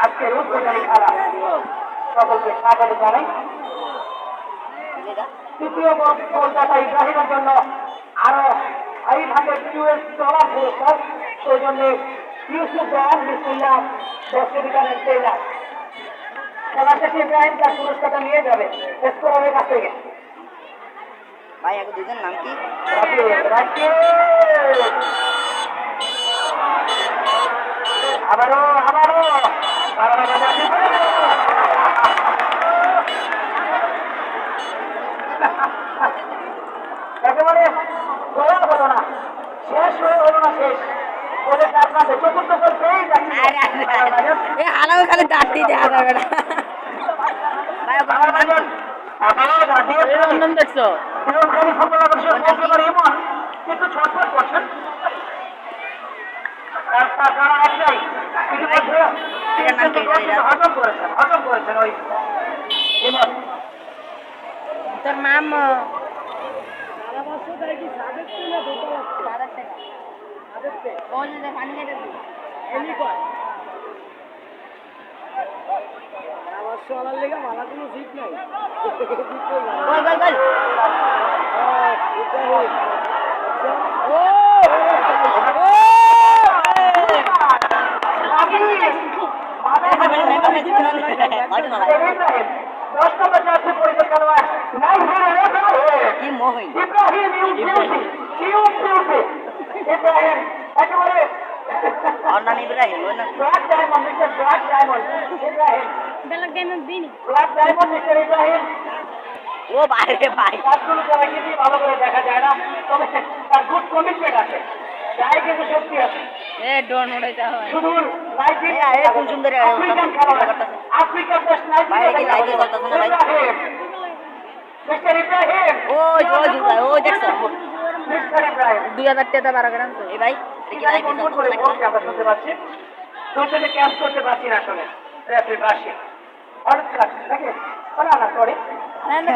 আজকের উদ্বোধনী খেলা সকলকে স্বাগত জানাই। তৃতীয় কলকাতা ইব্রাহিমের জন্য আরো এইভাবে কিউএস ডলার পুরস্কার, সেই জন্য ইউসুফ জাহান বিসমিল্লাহ 10 বিকানের টেইলার খেলা শেষে ইব্রাহিম তার পুরস্কারটা নিয়ে যাবে স্কোরের কাছ থেকে। ভাই এখন দুজন নাম কি? আবারও একেবারে হলো না, শেষ হয়ে হলো না, শেষ বলে চতুর্থ গোল পেয়ে যাচ্ছে। হারাও খালি দাঁড়িয়ে দেখা যাবে না। দেখছো কিন্তু ছটফট করছেন হজম করেছেন ওই তোর নাম ও বাইরে ভাই কাজগুলো ভালো করে দেখা যায় না, তবে তার গুড কমিটমেন্ট আছে, যাই কিন্তু শক্তি আছে। শুধু কোন সুন্দর আফ্রিকা বেস্ট মিস্টার ইব্রাহিম, ও দেখছো মিস্টার ইব্রাহিম 2000 টাকা 12 গ্রাম তো এই ভাই আমরা শুনতে পাচ্ছি, দুজনে ক্যাম্প করতে পারছি না আসলে রেফারি বাসি অনেক কাজ নাকি না সরি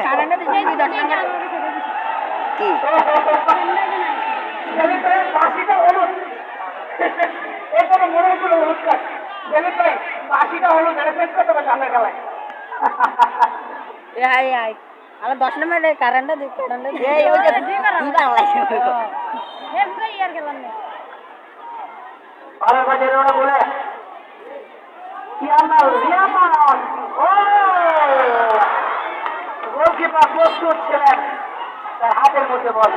কারেন্টে দিছে 2 টাকা কি বাসিটা হলুদ, এরপরে মনে হচ্ছিল হলুদ কাজ জেলিত ভাই, বাসিটা হলুদ রেফারেন্স করতে হবে সামনের খেলায়। আমার 10 নম্বরে কারেন্টে দিই এই ওই যে দুইবার লাগছে ইয়ার গেলাম না আরে বাজারে ওরা বলে ইয়ামান ও গোলকিপার প্রস্তুত ছিলেন, তার হাতের মধ্যে বল